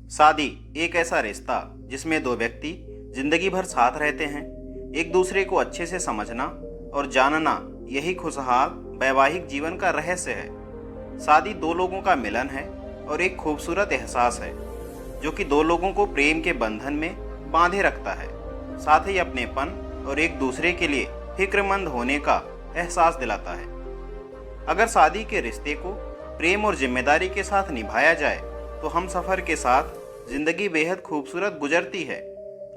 शादी एक ऐसा रिश्ता जिसमें दो व्यक्ति जिंदगी भर साथ रहते हैं। एक दूसरे को अच्छे से समझना और जानना यही खुशहाल वैवाहिक जीवन का रहस्य है। शादी दो लोगों का मिलन है और एक खूबसूरत एहसास है जो कि दो लोगों को प्रेम के बंधन में बांधे रखता है, साथ ही अपनेपन और एक दूसरे के लिए फिक्रमंद होने का एहसास दिलाता है। अगर शादी के रिश्ते को प्रेम और जिम्मेदारी के साथ निभाया जाए तो हम सफ़र के साथ जिंदगी बेहद खूबसूरत गुजरती है।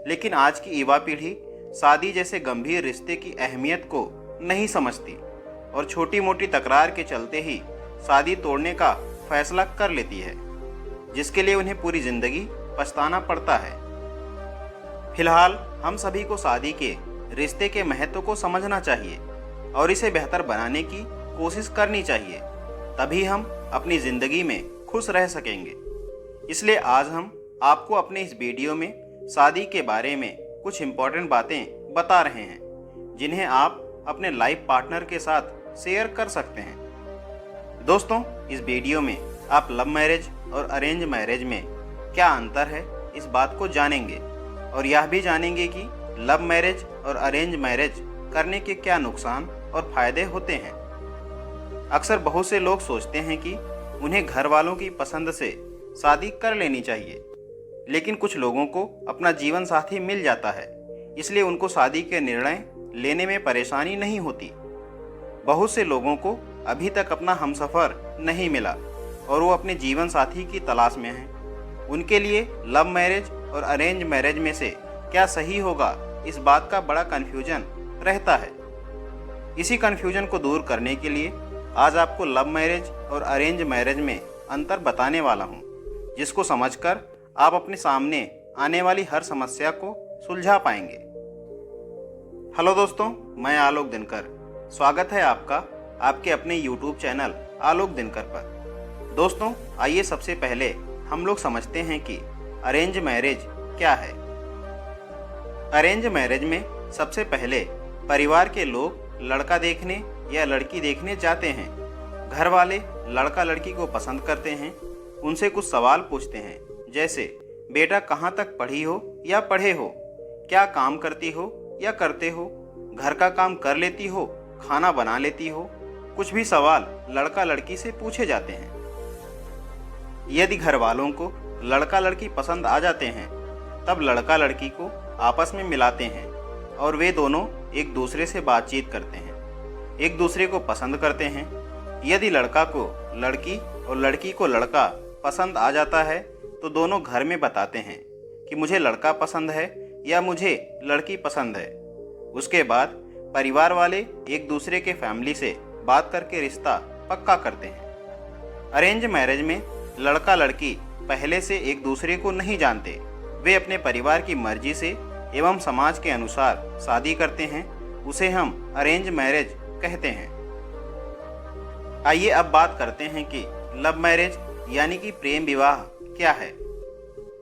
लेकिन आज की युवा पीढ़ी शादी जैसे गंभीर रिश्ते की अहमियत को नहीं समझती और छोटी मोटी तकरार के चलते ही शादी तोड़ने का फैसला कर लेती है, जिसके लिए उन्हें पूरी जिंदगी पछताना पड़ता है। फिलहाल हम सभी को शादी के रिश्ते के महत्व को समझना चाहिए और इसे बेहतर बनाने की कोशिश करनी चाहिए, तभी हम अपनी ज़िंदगी में खुश रह सकेंगे। इसलिए आज हम आपको अपने इस वीडियो में शादी के बारे में कुछ इम्पोर्टेंट बातें बता रहे हैं, जिन्हें आप अपने लाइफ पार्टनर के साथ शेयर कर सकते हैं। दोस्तों, इस वीडियो में आप लव मैरिज और अरेंज मैरिज में क्या अंतर है इस बात को जानेंगे और यह भी जानेंगे कि लव मैरिज और अरेंज मैरिज करने के क्या नुकसान और फायदे होते हैं। अक्सर बहुत से लोग सोचते हैं कि उन्हें घर वालों की पसंद से शादी कर लेनी चाहिए, लेकिन कुछ लोगों को अपना जीवन साथी मिल जाता है, इसलिए उनको शादी के निर्णय लेने में परेशानी नहीं होती। बहुत से लोगों को अभी तक अपना हमसफ़र नहीं मिला और वो अपने जीवन साथी की तलाश में हैं। उनके लिए लव मैरिज और अरेंज मैरिज में से क्या सही होगा, इस बात का बड़ा कन्फ्यूजन रहता है। इसी कन्फ्यूजन को दूर करने के लिए आज आपको लव मैरिज और अरेंज मैरिज में अंतर बताने वाला हूँ, जिसको समझकर आप अपने सामने आने वाली हर समस्या को सुलझा पाएंगे। हेलो दोस्तों, मैं आलोक दिनकर। स्वागत है आपका आपके अपने यूट्यूब चैनल आलोक दिनकर पर। दोस्तों, आइए सबसे पहले हम लोग समझते हैं कि अरेंज मैरिज क्या है। अरेंज मैरिज में सबसे पहले परिवार के लोग लड़का देखने या लड़की देखने जाते हैं। घर वाले लड़का लड़की को पसंद करते हैं, उनसे कुछ सवाल पूछते हैं, जैसे बेटा कहाँ तक पढ़ी हो या पढ़े हो, क्या काम करती हो या करते हो, घर का काम कर लेती हो, खाना बना लेती हो। कुछ भी सवाल लड़का लड़की से पूछे जाते हैं। यदि घर वालों को लड़का लड़की पसंद आ जाते हैं तब लड़का लड़की को आपस में मिलाते हैं और वे दोनों एक दूसरे से बातचीत करते हैं, एक दूसरे को पसंद करते हैं। यदि लड़का को लड़की और लड़की को लड़का पसंद आ जाता है तो दोनों घर में बताते हैं कि मुझे लड़का पसंद है या मुझे लड़की पसंद है। उसके बाद परिवार वाले एक दूसरे के फैमिली से बात करके रिश्ता पक्का करते हैं। अरेंज मैरिज में लड़का लड़की पहले से एक दूसरे को नहीं जानते, वे अपने परिवार की मर्जी से एवं समाज के अनुसार शादी करते हैं, उसे हम अरेंज मैरिज कहते हैं। आइए अब बात करते हैं कि लव मैरिज यानी कि प्रेम विवाह क्या है।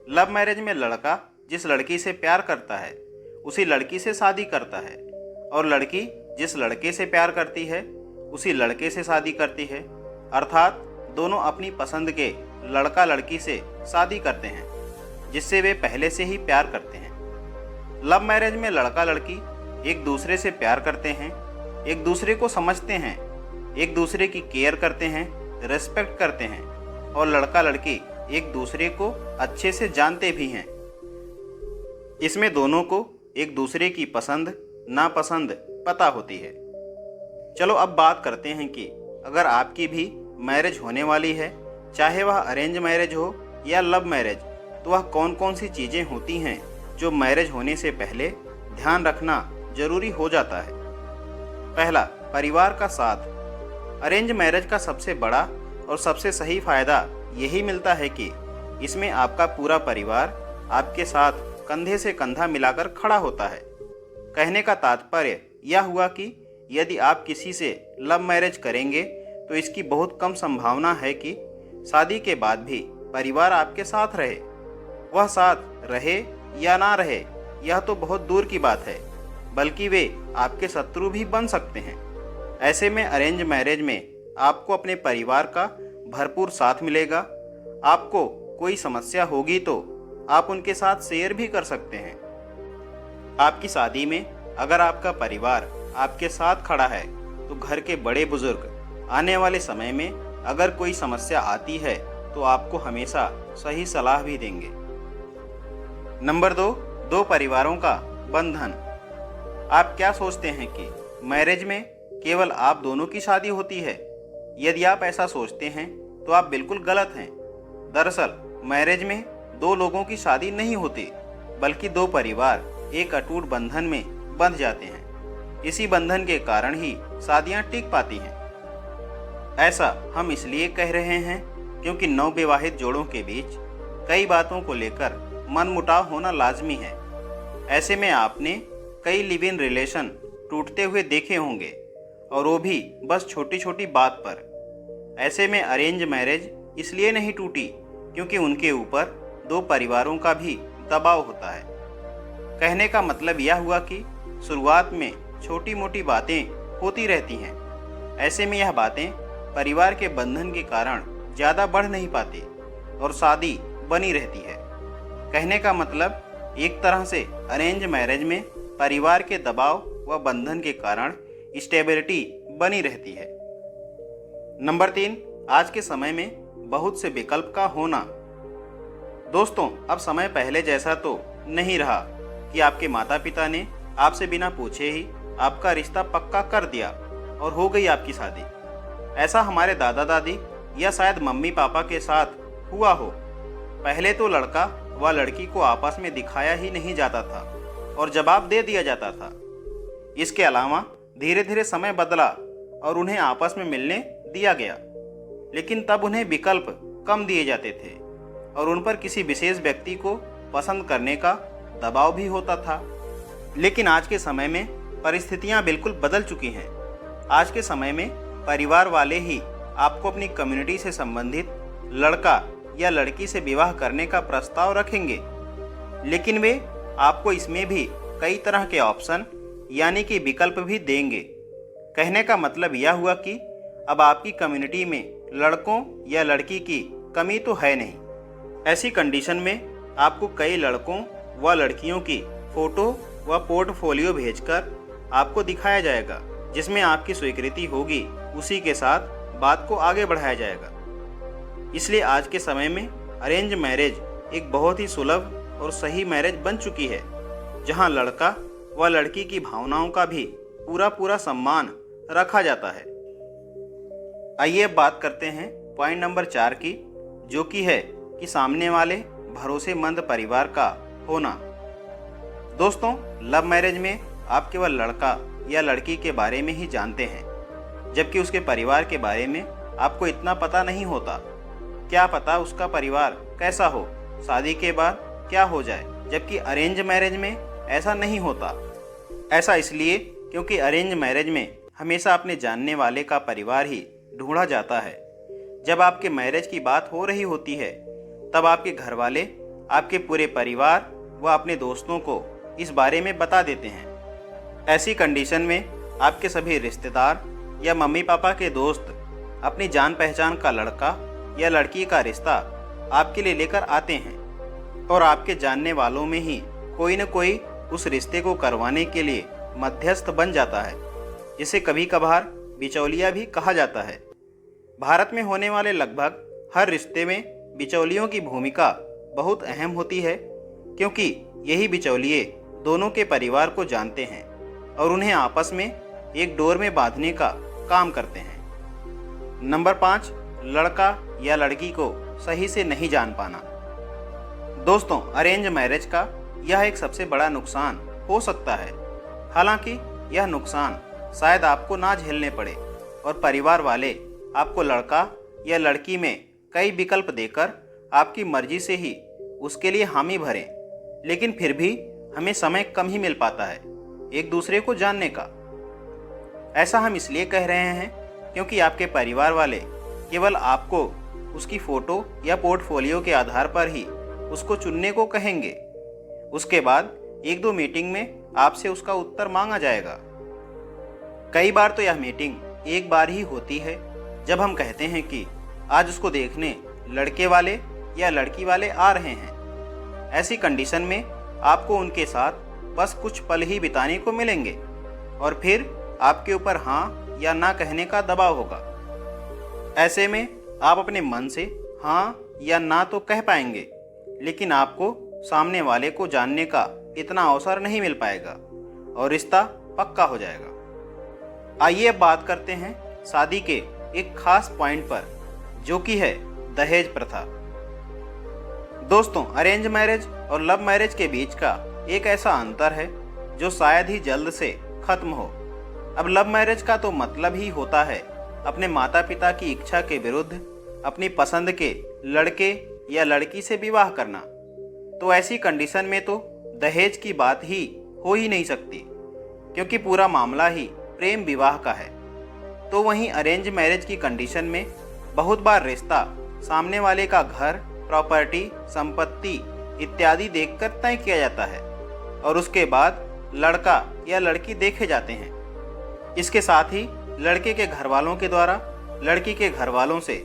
लव मैरिज में लड़का जिस लड़की से प्यार करता है उसी लड़की से शादी करता है और लड़की जिस लड़के से प्यार करती है उसी लड़के से शादी करती है, अर्थात दोनों अपनी पसंद के लड़का लड़की से शादी करते हैं जिससे वे पहले से ही प्यार करते हैं। लव मैरिज में लड़का लड़की एक दूसरे से प्यार करते हैं, एक दूसरे को समझते हैं, एक दूसरे की केयर करते हैं, रेस्पेक्ट करते हैं और लड़का लड़की एक दूसरे को अच्छे से जानते भी हैं। इसमें दोनों को एक दूसरे की पसंद नापसंद पता होती है। चलो अब बात करते हैं कि अगर आपकी भी मैरिज होने वाली है, चाहे वह अरेंज मैरिज हो या लव मैरिज, तो वह कौन कौन सी चीज़ें होती हैं जो मैरिज होने से पहले ध्यान रखना जरूरी हो जाता है। पहला, परिवार का साथ। अरेंज मैरिज का सबसे बड़ा और सबसे सही फायदा यही मिलता है कि इसमें आपका पूरा परिवार आपके साथ कंधे से कंधा मिलाकर खड़ा होता है। कहने का तात्पर्य यह हुआ कि यदि आप किसी से लव मैरिज करेंगे तो इसकी बहुत कम संभावना है कि शादी के बाद भी परिवार आपके साथ रहे। वह साथ रहे या ना रहे यह तो बहुत दूर की बात है, बल्कि वे आपके शत्रु भी बन सकते हैं। ऐसे में अरेंज मैरिज में आपको अपने परिवार का भरपूर साथ मिलेगा। आपको कोई समस्या होगी तो आप उनके साथ शेयर भी कर सकते हैं। आपकी शादी में अगर आपका परिवार आपके साथ खड़ा है तो घर के बड़े बुजुर्ग आने वाले समय में अगर कोई समस्या आती है तो आपको हमेशा सही सलाह भी देंगे। नंबर 2, दो परिवारों का बंधन। आप क्या सोचते हैं कि मैरिज में केवल आप दोनों की शादी होती है? यदि आप ऐसा सोचते हैं तो आप बिल्कुल गलत हैं। दरअसल मैरिज में दो लोगों की शादी नहीं होती, बल्कि दो परिवार एक अटूट बंधन में बंध जाते हैं। इसी बंधन के कारण ही शादियां टिक पाती हैं। ऐसा हम इसलिए कह रहे हैं क्योंकि नवविवाहित जोड़ों के बीच कई बातों को लेकर मनमुटाव होना लाजमी है। ऐसे में आपने कई लिव इन रिलेशन टूटते हुए देखे होंगे, और वो भी बस छोटी छोटी बात पर। ऐसे में अरेंज मैरिज इसलिए नहीं टूटी क्योंकि उनके ऊपर दो परिवारों का भी दबाव होता है। कहने का मतलब यह हुआ कि शुरुआत में छोटी मोटी बातें होती रहती हैं। ऐसे में यह बातें परिवार के बंधन के कारण ज़्यादा बढ़ नहीं पाती और शादी बनी रहती है। कहने का मतलब एक तरह से अरेंज मैरिज में परिवार के दबाव व बंधन के कारण स्टेबिलिटी बनी रहती है। नंबर 3, आज के समय में बहुत से विकल्प का होना। दोस्तों, अब समय पहले जैसा तो नहीं रहा कि आपके माता पिता ने आपसे बिना पूछे ही आपका रिश्ता पक्का कर दिया और हो गई आपकी शादी। ऐसा हमारे दादा दादी या शायद मम्मी पापा के साथ हुआ हो। पहले तो लड़का व लड़की को आपस में दिखाया ही नहीं जाता था और जवाब दे दिया जाता था। इसके अलावा धीरे धीरे समय बदला और उन्हें आपस में मिलने दिया गया, लेकिन तब उन्हें विकल्प कम दिए जाते थे और उन पर किसी विशेष व्यक्ति को पसंद करने का दबाव भी होता था। लेकिन आज के समय में परिस्थितियां बिल्कुल बदल चुकी हैं। आज के समय में परिवार वाले ही आपको अपनी कम्युनिटी से संबंधित लड़का या लड़की से विवाह करने का प्रस्ताव रखेंगे, लेकिन वे आपको इसमें भी कई तरह के ऑप्शन यानी कि विकल्प भी देंगे। कहने का मतलब यह हुआ कि अब आपकी कम्युनिटी में लड़कों या लड़की की कमी तो है नहीं। ऐसी कंडीशन में आपको कई लड़कों व लड़कियों की फ़ोटो व पोर्टफोलियो भेजकर आपको दिखाया जाएगा, जिसमें आपकी स्वीकृति होगी। उसी के साथ बात को आगे बढ़ाया जाएगा। इसलिए आज के समय में अरेंज मैरिज एक बहुत ही सुलभ और सही मैरिज बन चुकी है, जहां लड़का व लड़की की भावनाओं का भी पूरा सम्मान रखा जाता है। आइए अब बात करते हैं पॉइंट नंबर 4 की, जो कि है कि सामने वाले भरोसेमंद परिवार का होना। दोस्तों, लव मैरिज में आप केवल लड़का या लड़की के बारे में ही जानते हैं, जबकि उसके परिवार के बारे में आपको इतना पता नहीं होता। क्या पता उसका परिवार कैसा हो, शादी के बाद क्या हो जाए। जबकि अरेंज मैरिज में ऐसा नहीं होता। ऐसा इसलिए क्योंकि अरेंज मैरिज में हमेशा अपने जानने वाले का परिवार ही ढूंढा जाता है। जब आपके मैरिज की बात हो रही होती है, तब आपके घर वाले आपके पूरे परिवार व अपने दोस्तों को इस बारे में बता देते हैं। ऐसी कंडीशन में आपके सभी रिश्तेदार या मम्मी पापा के दोस्त अपनी जान पहचान का लड़का या लड़की का रिश्ता आपके लिए लेकर आते हैं, और आपके जानने वालों में ही कोई न कोई उस रिश्ते को करवाने के लिए मध्यस्थ बन जाता है, जिसे कभी कभार बिचौलिया भी कहा जाता है। भारत में होने वाले लगभग हर रिश्ते में बिचौलियों की भूमिका बहुत अहम होती है, क्योंकि यही बिचौलिए दोनों के परिवार को जानते हैं और उन्हें आपस में एक डोर में बांधने का काम करते हैं। नंबर 5, लड़का या लड़की को सही से नहीं जान पाना। दोस्तों, अरेंज मैरिज का यह एक सबसे बड़ा नुकसान हो सकता है। हालांकि यह नुकसान शायद आपको ना झेलने पड़े और परिवार वाले आपको लड़का या लड़की में कई विकल्प देकर आपकी मर्जी से ही उसके लिए हामी भरें, लेकिन फिर भी हमें समय कम ही मिल पाता है एक दूसरे को जानने का। ऐसा हम इसलिए कह रहे हैं क्योंकि आपके परिवार वाले केवल आपको उसकी फ़ोटो या पोर्टफोलियो के आधार पर ही उसको चुनने को कहेंगे। उसके बाद 1-2 मीटिंग में आपसे उसका उत्तर मांगा जाएगा। कई बार तो यह मीटिंग एक बार ही होती है, जब हम कहते हैं कि आज उसको देखने लड़के वाले या लड़की वाले आ रहे हैं। ऐसी कंडीशन में आपको उनके साथ बस कुछ पल ही बिताने को मिलेंगे और फिर आपके ऊपर हाँ या ना कहने का दबाव होगा। ऐसे में आप अपने मन से हाँ या ना तो कह पाएंगे, लेकिन आपको सामने वाले को जानने का इतना अवसर नहीं मिल पाएगा और रिश्ता पक्का हो जाएगा। आइए अब बात करते हैं शादी के एक खास पॉइंट पर, जो कि है दहेज प्रथा। दोस्तों, अरेंज मैरिज और लव मैरिज के बीच का एक ऐसा अंतर है जो शायद ही जल्द से खत्म हो। अब लव मैरिज का तो मतलब ही होता है अपने माता पिता की इच्छा के विरुद्ध अपनी पसंद के लड़के या लड़की से विवाह करना। तो ऐसी कंडीशन में तो दहेज की बात ही हो ही नहीं सकती, क्योंकि पूरा मामला ही प्रेम विवाह का है। तो वहीं अरेंज मैरिज की कंडीशन में बहुत बार रिश्ता सामने वाले का घर, प्रॉपर्टी, संपत्ति इत्यादि देखकर तय किया जाता है और उसके बाद लड़का या लड़की देखे जाते हैं। इसके साथ ही लड़के के घर वालों के द्वारा लड़की के घर वालों से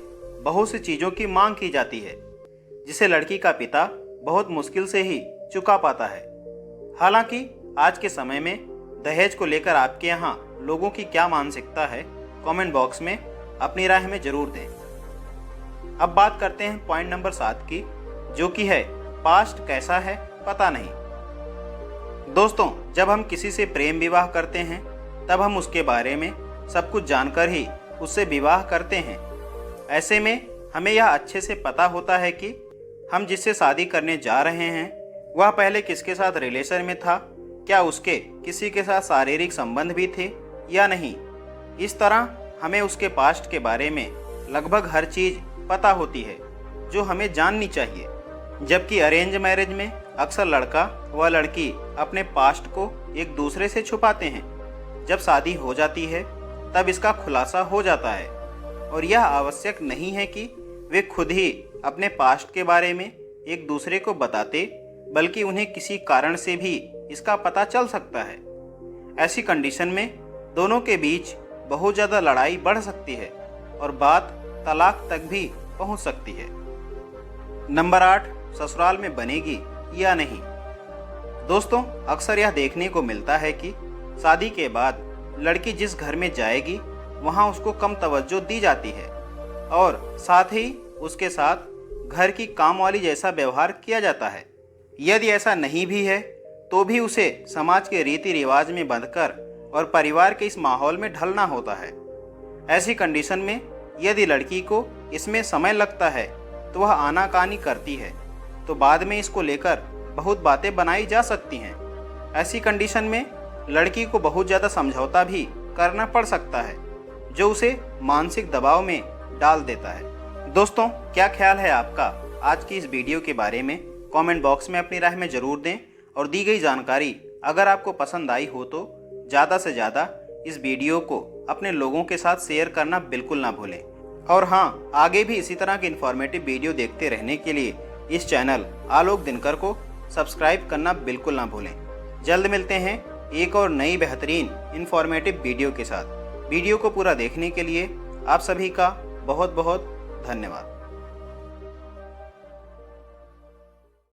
बहुत सी चीज़ों की मांग की जाती है, जिसे लड़की का पिता बहुत मुश्किल से ही चुका पाता है। हालांकि आज के समय में दहेज को लेकर आपके यहाँ लोगों की क्या मानसिकता है, कमेंट बॉक्स में अपनी राय हमें जरूर दें। अब बात करते हैं पॉइंट नंबर 7 की, जो कि है पास्ट कैसा है पता नहीं। दोस्तों, जब हम किसी से प्रेम विवाह करते हैं तब हम उसके बारे में सब कुछ जानकर ही उससे विवाह करते हैं। ऐसे में हमें यह अच्छे से पता होता है कि हम जिससे शादी करने जा रहे हैं वह पहले किसके साथ रिलेशन में था, क्या उसके किसी के साथ शारीरिक संबंध भी थे या नहीं। इस तरह हमें उसके पास्ट के बारे में लगभग हर चीज़ पता होती है जो हमें जाननी चाहिए। जबकि अरेंज मैरिज में अक्सर लड़का व लड़की अपने पास्ट को एक दूसरे से छुपाते हैं। जब शादी हो जाती है तब इसका खुलासा हो जाता है और यह आवश्यक नहीं है कि वे खुद ही अपने पास्ट के बारे में एक दूसरे को बताते, बल्कि उन्हें किसी कारण से भी इसका पता चल सकता है। ऐसी कंडीशन में दोनों के बीच बहुत ज़्यादा लड़ाई बढ़ सकती है और बात तलाक तक भी पहुंच सकती है। नंबर 8, ससुराल में बनेगी या नहीं। दोस्तों, अक्सर यह देखने को मिलता है कि शादी के बाद लड़की जिस घर में जाएगी वहां उसको कम तवज्जो दी जाती है और साथ ही उसके साथ घर की काम वाली जैसा व्यवहार किया जाता है। यदि ऐसा नहीं भी है तो भी उसे समाज के रीति रिवाज में बंधकर और परिवार के इस माहौल में ढलना होता है। ऐसी कंडीशन में यदि लड़की को इसमें समय लगता है तो वह आनाकानी करती है, तो बाद में इसको लेकर बहुत बातें बनाई जा सकती हैं। ऐसी कंडीशन में लड़की को बहुत ज़्यादा समझौता भी करना पड़ सकता है, जो उसे मानसिक दबाव में डाल देता है। दोस्तों, क्या ख्याल है आपका आज की इस वीडियो के बारे में? कमेंट बॉक्स में अपनी राय में ज़रूर दें और दी गई जानकारी अगर आपको पसंद आई हो तो ज़्यादा से ज़्यादा इस वीडियो को अपने लोगों के साथ शेयर करना बिल्कुल ना भूलें। और हाँ, आगे भी इसी तरह के इन्फॉर्मेटिव वीडियो देखते रहने के लिए इस चैनल आलोक दिनकर को सब्सक्राइब करना बिल्कुल ना भूलें। जल्द मिलते हैं एक और नई बेहतरीन इन्फॉर्मेटिव वीडियो के साथ। वीडियो को पूरा देखने के लिए आप सभी का बहुत बहुत धन्यवाद।